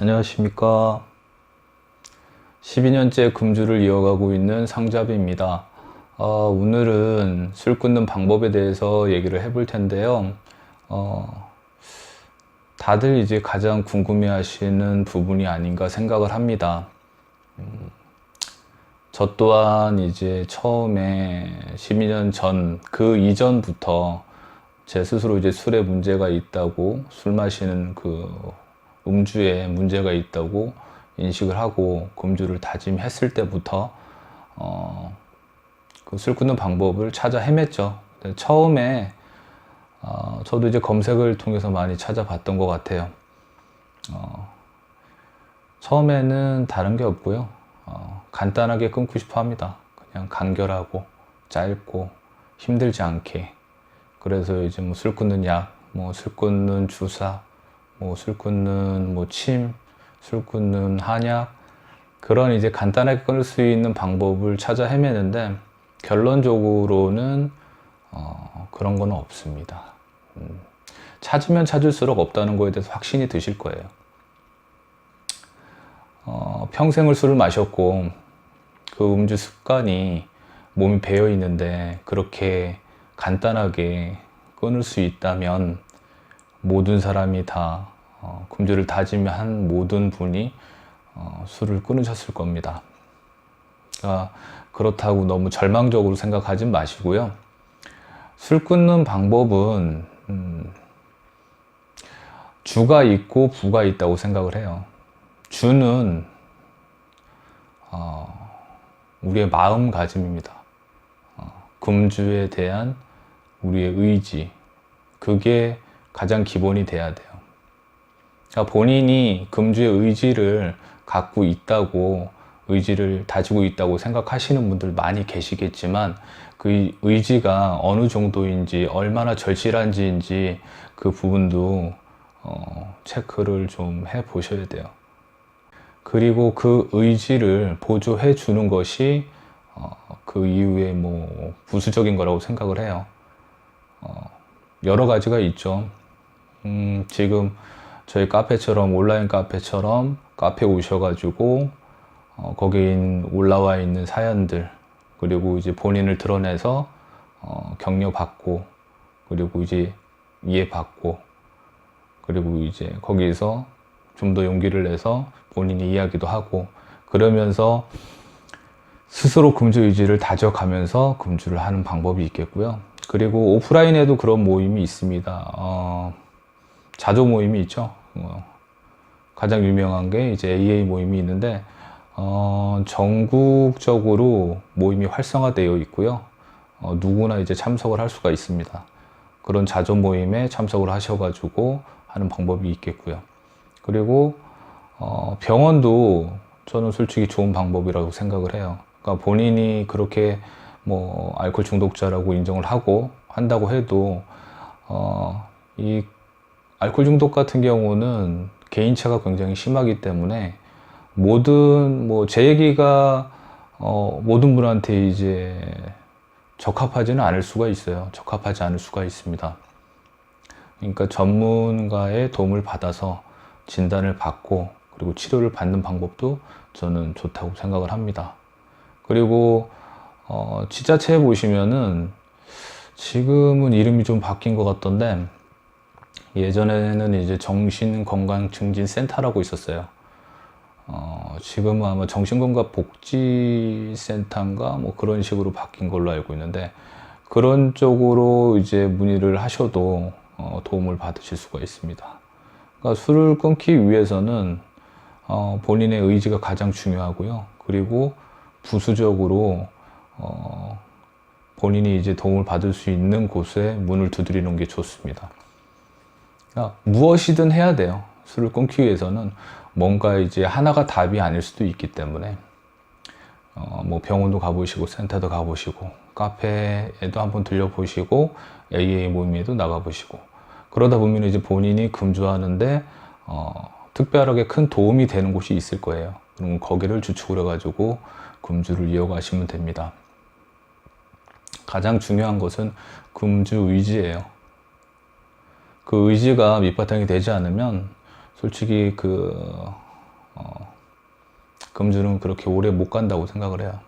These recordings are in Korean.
안녕하십니까. 12년째 금주를 이어가고 있는 상잡입니다. 오늘은 술 끊는 방법에 대해서 얘기를 해볼 텐데요. 다들 이제 가장 궁금해 하시는 부분이 아닌가 생각을 합니다. 저 또한 이제 처음에 12년 전, 그 이전부터 제 스스로 이제 술에 문제가 있다고, 술 마시는 그 음주에 문제가 있다고 인식을 하고 금주를 다짐했을 때부터 그 술 끊는 방법을 찾아 헤맸죠. 처음에 저도 이제 검색을 통해서 많이 찾아봤던 것 같아요. 처음에는 다른 게 없고요. 간단하게 끊고 싶어 합니다. 그냥 간결하고 짧고 힘들지 않게. 그래서 이제 뭐 술 끊는 약, 뭐 술 끊는 주사, 뭐 술 끊는 뭐 침, 술 끊는 한약, 그런 이제 간단하게 끊을 수 있는 방법을 찾아 헤매는데 결론적으로는 그런 거는 없습니다. 찾으면 찾을수록 없다는 거에 대해서 확신이 드실 거예요. 평생을 술을 마셨고 그 음주 습관이 몸이 배어 있는데 그렇게 간단하게 끊을 수 있다면 모든 사람이 다 금주를 다짐한 모든 분이 술을 끊으셨을 겁니다. 그러니까 그렇다고 너무 절망적으로 생각하지 마시고요. 술 끊는 방법은 주가 있고 부가 있다고 생각을 해요. 주는 우리의 마음가짐입니다. 금주에 대한 우리의 의지, 그게 가장 기본이 돼야 돼요. 그러니까 본인이 금주의 의지를 갖고 있다고, 의지를 다지고 있다고 생각하시는 분들 많이 계시겠지만 그 의지가 어느 정도인지, 얼마나 절실한지인지 그 부분도 체크를 좀 해 보셔야 돼요. 그리고 그 의지를 보조해 주는 것이 그 이후에 뭐 부수적인 거라고 생각을 해요. 여러 가지가 있죠. 지금 저희 카페처럼, 온라인 카페처럼 카페 오셔가지고 거기에 올라와 있는 사연들, 그리고 이제 본인을 드러내서 격려받고, 그리고 이제 이해받고, 그리고 이제 거기에서 좀 더 용기를 내서 본인이 이야기도 하고, 그러면서 스스로 금주 의지를 다져가면서 금주를 하는 방법이 있겠고요. 그리고 오프라인에도 그런 모임이 있습니다. 자조 모임이 있죠. 가장 유명한 게 이제 AA 모임이 있는데 전국적으로 모임이 활성화되어 있고요. 누구나 이제 참석을 할 수가 있습니다. 그런 자조 모임에 참석을 하셔가지고 하는 방법이 있겠고요. 그리고 병원도 저는 솔직히 좋은 방법이라고 생각을 해요. 그러니까 본인이 그렇게 뭐 알코올 중독자라고 인정을 하고 한다고 해도 이 알코올 중독 같은 경우는 개인차가 굉장히 심하기 때문에 모든 뭐 제 얘기가 모든 분한테 이제 적합하지는 않을 수가 있어요. 적합하지 않을 수가 있습니다. 그러니까 전문가의 도움을 받아서 진단을 받고 그리고 치료를 받는 방법도 저는 좋다고 생각을 합니다. 그리고 지자체에 보시면은 지금은 이름이 좀 바뀐 것 같던데 예전에는 이제 정신건강증진센터라고 있었어요. 지금은 아마 정신건강복지센터인가 뭐 그런 식으로 바뀐 걸로 알고 있는데 그런 쪽으로 이제 문의를 하셔도 도움을 받으실 수가 있습니다. 그러니까 술을 끊기 위해서는 본인의 의지가 가장 중요하고요. 그리고 부수적으로 본인이 이제 도움을 받을 수 있는 곳에 문을 두드리는 게 좋습니다. 그러니까 무엇이든 해야 돼요. 술을 끊기 위해서는 뭔가 이제 하나가 답이 아닐 수도 있기 때문에 뭐 병원도 가보시고 센터도 가보시고 카페에도 한번 들려보시고 AA 모임에도 나가보시고 그러다 보면 이제 본인이 금주하는데 특별하게 큰 도움이 되는 곳이 있을 거예요. 그럼 거기를 주축을 해가지고 금주를 이어가시면 됩니다. 가장 중요한 것은 금주 의지예요. 그 의지가 밑바탕이 되지 않으면 솔직히 그 금주는 그렇게 오래 못 간다고 생각을 해요.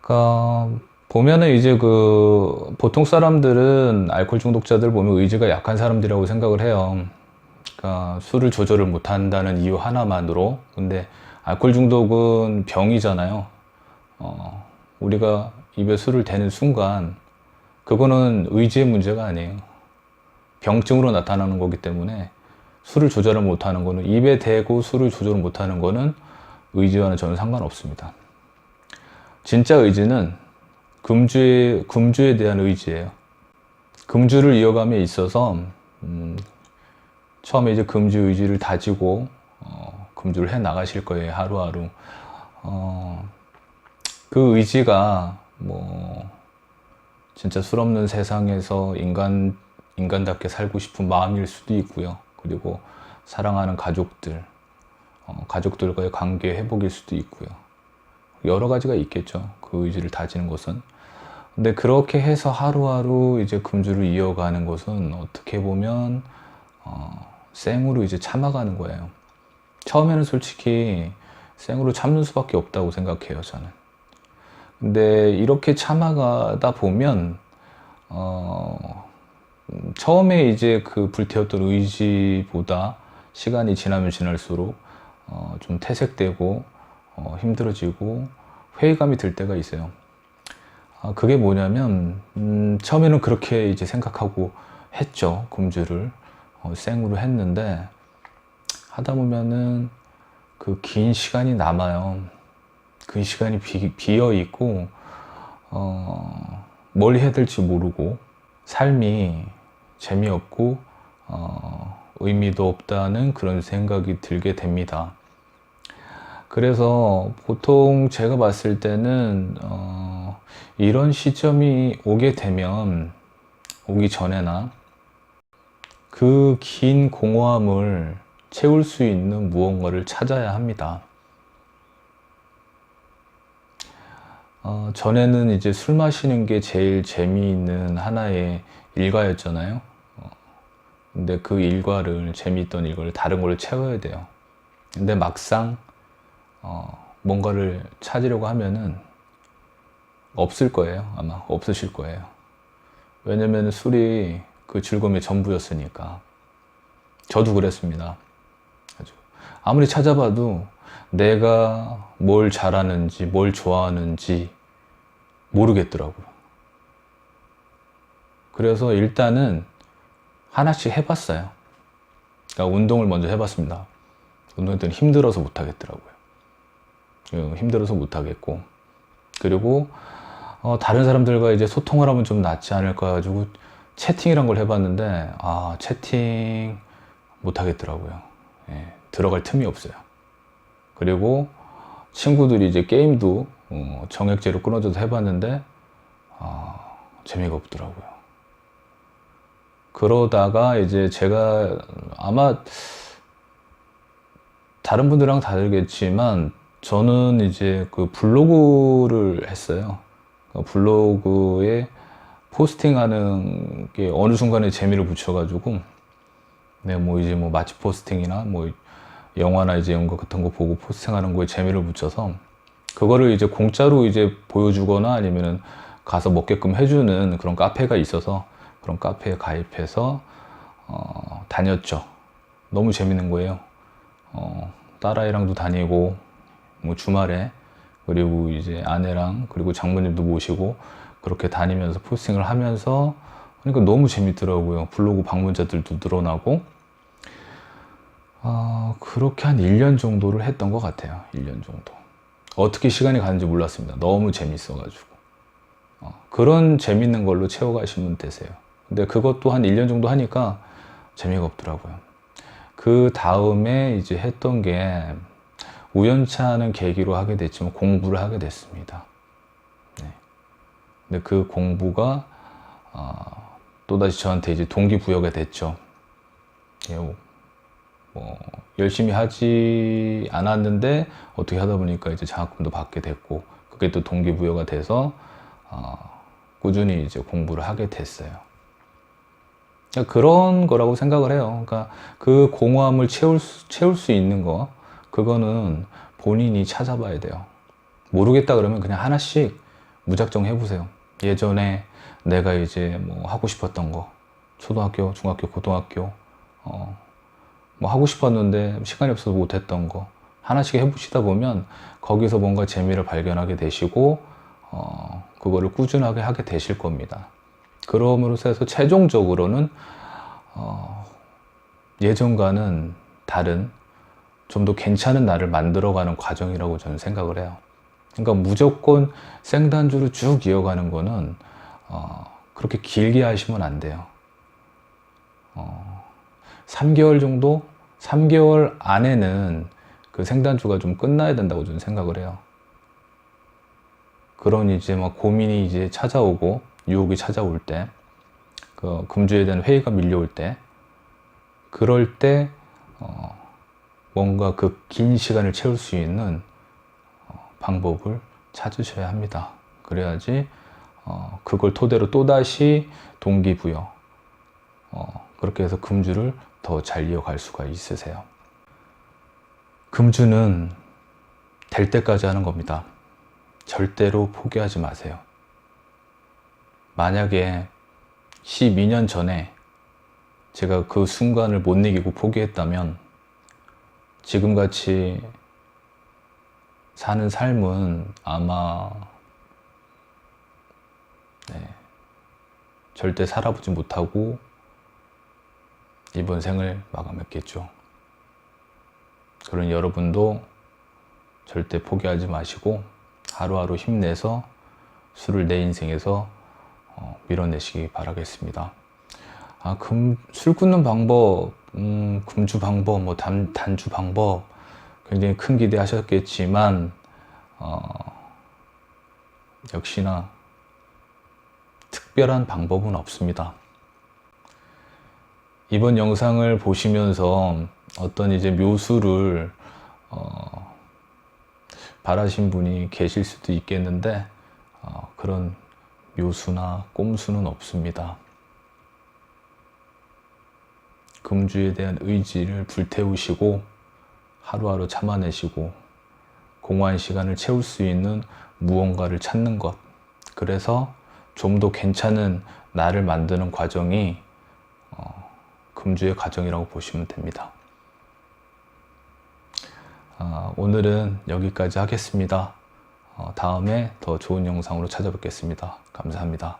그러니까 보면은 이제 그 보통 사람들은 알코올 중독자들 보면 의지가 약한 사람들이라고 생각을 해요. 그러니까 술을 조절을 못 한다는 이유 하나만으로. 근데 알코올 중독은 병이잖아요. 우리가 입에 술을 대는 순간 그거는 의지의 문제가 아니에요. 병증으로 나타나는 거기 때문에 술을 조절을 못하는 거는, 입에 대고 술을 조절을 못하는 거는 의지와는 전혀 상관없습니다. 진짜 의지는 금주에 대한 의지예요. 금주를 이어감에 있어서 처음에 이제 금주 의지를 다지고 금주를 해 나가실 거예요. 하루하루. 그 의지가 뭐 진짜 술 없는 세상에서 인간답게 살고 싶은 마음일 수도 있고요. 그리고 사랑하는 가족들, 가족들과의 관계 회복일 수도 있고요. 여러 가지가 있겠죠. 그 의지를 다지는 것은. 근데 그렇게 해서 하루하루 이제 금주를 이어가는 것은 어떻게 보면 생으로 이제 참아가는 거예요. 처음에는 솔직히 생으로 참는 수밖에 없다고 생각해요, 저는. 근데 이렇게 참아가다 보면 처음에 이제 그 불태웠던 의지보다 시간이 지나면 지날수록 좀 퇴색되고 힘들어지고 회의감이 들 때가 있어요. 그게 뭐냐면 처음에는 그렇게 이제 생각하고 했죠. 금주를 생으로 했는데 하다 보면은 그 긴 시간이 남아요. 그 시간이 비어 있고 뭘 해야 될지 모르고 삶이 재미없고 의미도 없다는 그런 생각이 들게 됩니다. 그래서 보통 제가 봤을 때는 이런 시점이 오게 되면, 오기 전에나 그 긴 공허함을 채울 수 있는 무언가를 찾아야 합니다. 전에는 이제 술 마시는 게 제일 재미있는 하나의 일과였잖아요. 근데 그 일과를, 재미있던 일과를 다른 걸로 채워야 돼요. 근데 막상 뭔가를 찾으려고 하면은 없을 거예요. 아마 없으실 거예요. 왜냐면 술이 그 즐거움의 전부였으니까. 저도 그랬습니다. 아무리 찾아봐도 내가 뭘 잘하는지, 뭘 좋아하는지 모르겠더라고요. 그래서 일단은 하나씩 해봤어요. 그러니까 운동을 먼저 해봤습니다. 운동했더니 힘들어서 못하겠더라고요. 힘들어서 못하겠고, 그리고 다른 사람들과 이제 소통을 하면 좀 낫지 않을까 가지고 채팅이란 걸 해봤는데 채팅 못하겠더라고요. 예, 들어갈 틈이 없어요. 그리고 친구들이 이제 게임도 정액제로 끊어져서 해봤는데 재미가 없더라고요. 그러다가 이제 제가 아마 다른 분들이랑 다르겠지만 저는 이제 그 블로그를 했어요. 블로그에 포스팅하는 게 어느 순간에 재미를 붙여가지고, 네, 뭐 이제 뭐 맛집 포스팅이나 뭐 영화나 이제 연극 같은 거 보고 포스팅하는 거에 재미를 붙여서 그거를 이제 공짜로 이제 보여주거나 아니면은 가서 먹게끔 해주는 그런 카페가 있어서 그런 카페에 가입해서 다녔죠. 너무 재밌는 거예요. 딸아이랑도 다니고 뭐 주말에, 그리고 이제 아내랑 그리고 장모님도 모시고 그렇게 다니면서 포스팅을 하면서, 그러니까 너무 재밌더라고요. 블로그 방문자들도 늘어나고. 그렇게 한 1년 정도를 했던 것 같아요. 1년 정도. 어떻게 시간이 가는지 몰랐습니다. 너무 재밌어가지고. 그런 재밌는 걸로 채워가시면 되세요. 근데 그것도 한 1년 정도 하니까 재미가 없더라고요. 그 다음에 이제 했던 게 우연치 않은 계기로 하게 됐지만 공부를 하게 됐습니다. 네. 근데 그 공부가 또다시 저한테 이제 동기부여가 됐죠. 예, 뭐 열심히 하지 않았는데 어떻게 하다 보니까 이제 장학금도 받게 됐고, 그게 또 동기부여가 돼서 꾸준히 이제 공부를 하게 됐어요. 그런 거라고 생각을 해요. 그러니까 그 공허함을 채울 수 있는 거, 그거는 본인이 찾아봐야 돼요. 모르겠다 그러면 그냥 하나씩 무작정 해보세요. 예전에 내가 이제 뭐 하고 싶었던 거, 초등학교, 중학교, 고등학교, 뭐 하고 싶었는데 시간이 없어서 못했던 거, 하나씩 해보시다 보면 거기서 뭔가 재미를 발견하게 되시고, 그거를 꾸준하게 하게 되실 겁니다. 그럼으로써 해서 최종적으로는 예전과는 다른 좀 더 괜찮은 나를 만들어가는 과정이라고 저는 생각을 해요. 그러니까 무조건 생단주로 쭉 이어가는 거는 그렇게 길게 하시면 안 돼요. 3개월 정도? 3개월 안에는 그 생단주가 좀 끝나야 된다고 저는 생각을 해요. 그런 이제 막 고민이 이제 찾아오고 유혹이 찾아올 때, 그 금주에 대한 회의가 밀려올 때, 그럴 때 뭔가 그 긴 시간을 채울 수 있는 방법을 찾으셔야 합니다. 그래야지 그걸 토대로 또다시 동기부여, 그렇게 해서 금주를 더 잘 이어갈 수가 있으세요. 금주는 될 때까지 하는 겁니다. 절대로 포기하지 마세요. 만약에 12년 전에 제가 그 순간을 못 이기고 포기했다면 지금같이 사는 삶은 아마 절대 살아보지 못하고 이번 생을 마감했겠죠. 그런 여러분도 절대 포기하지 마시고 하루하루 힘내서 술을 내 인생에서 밀어내시기 바라겠습니다. 술 끊는 방법, 금주 방법, 뭐 단주 방법 굉장히 큰 기대하셨겠지만 역시나 특별한 방법은 없습니다. 이번 영상을 보시면서 어떤 이제 묘수를 바라신 분이 계실 수도 있겠는데 그런 묘수나 꼼수는 없습니다. 금주에 대한 의지를 불태우시고 하루하루 참아내시고 공허한 시간을 채울 수 있는 무언가를 찾는 것, 그래서 좀 더 괜찮은 나를 만드는 과정이 금주의 과정이라고 보시면 됩니다. 오늘은 여기까지 하겠습니다. 다음에 더 좋은 영상으로 찾아뵙겠습니다. 감사합니다.